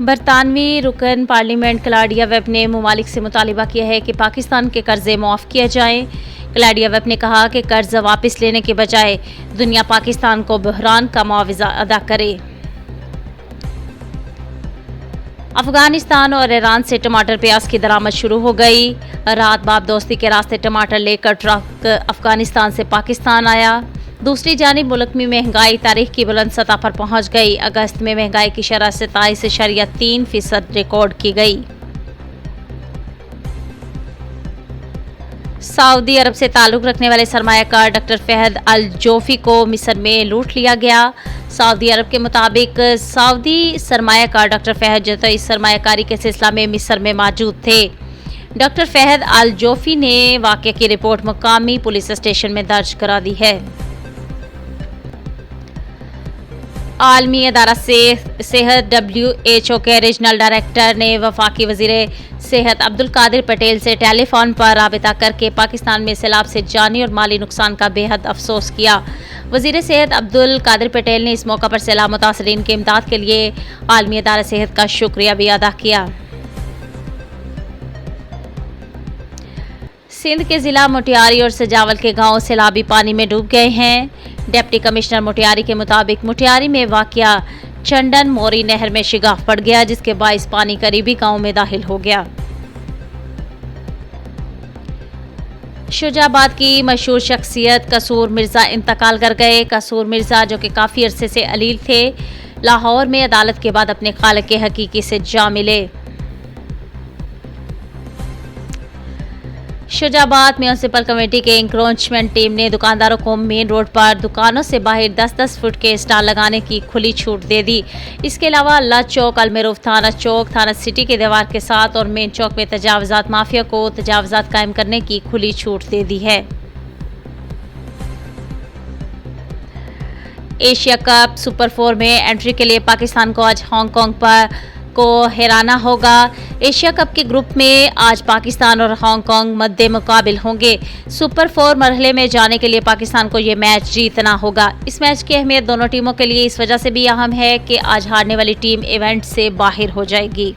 बरतानवी रुकन parliament Claudia web ने ममालिक से मुतालिबा किया है कि पाकिस्तान के कर्जे मुआफ़ किए जाएं। क्लाडिया वेब ने कहा कि कर्ज वापस लेने के बजाय दुनिया पाकिस्तान को बहरान का मुआवजा अदा करे। अफगानिस्तान और ईरान से टमाटर प्याज की दरामद शुरू हो गई। रात बाप दोस्ती के रास्ते टमाटर लेकर ट्रक अफगानिस्तान से पाकिस्तान आया। दूसरी जानिब मुल्क में महंगाई तारीख की बुलंद सतह पर पहुंच गई। अगस्त में महंगाई की शरह 27.3% रिकॉर्ड की गई। सऊदी अरब से ताल्लुक़ रखने वाले सरमायाकार डॉक्टर फहद अल जोफी को मिस्र में लूट लिया गया। सऊदी अरब के मुताबिक सऊदी सरमायाकार डॉक्टर फहद जो इस सरमायाकारी के सिलसिला में मिस्र में मौजूद थे। डॉक्टर फहद अल जोफी ने वाक़े की रिपोर्ट मुकामी पुलिस स्टेशन में दर्ज करा दी है। आलमी अदारा सेहत WHO के रीजनल डायरेक्टर ने वफाकी वज़ीर सेहत अब्दुल कादिर पटेल से टेलीफोन पर राबिता करके पाकिस्तान में सैलाब से जानी और माली नुकसान का बेहद अफसोस किया। वज़ीर सेहत अब्दुल कादिर पटेल ने इस मौका पर सैलाब मुतासरीन की इमदाद के लिए आलमी अदारा सेहत का शुक्रिया भी अदा किया। सिंध के ज़िला मोटियारी और सजावल के गांव सैलाबी पानी में डूब गए हैं। डिप्टी कमिश्नर मोटियारी के मुताबिक मोटियारी में वाक़या चंडन मोरी नहर में शिगाफ पड़ गया, जिसके बाइस पानी करीबी गांव में दाखिल हो गया। शुजाबाद की मशहूर शख्सियत कसूर मिर्ज़ा इंतकाल कर गए। कसूर मिर्ज़ा जो कि काफ़ी अरसे से अलील थे, लाहौर में अदालत के बाद अपने खालिक के हकीकी से जा मिले। शुजाबाद म्यूनसिपल कमेटी के इंक्रोचमेंट टीम ने दुकानदारों को मेन रोड पर दुकानों से बाहर 10-10 फुट के स्टॉल लगाने की खुली छूट दे दी। इसके अलावा अल्लाह चौक, अलमरूफ थाना चौक, थाना सिटी के दीवार के साथ और मेन चौक में तजावजात माफिया को तजावजात कायम करने की खुली छूट दे दी है। एशिया कप सुपर 4 में एंट्री के लिए पाकिस्तान को आज हांगकांग पर को हैराना होगा। एशिया कप के ग्रुप में आज पाकिस्तान और हांगकांग मद्दे मुकाबिल होंगे। सुपर 4 मरहले में जाने के लिए पाकिस्तान को ये मैच जीतना होगा। इस मैच की अहमियत दोनों टीमों के लिए इस वजह से भी अहम है कि आज हारने वाली टीम इवेंट से बाहर हो जाएगी।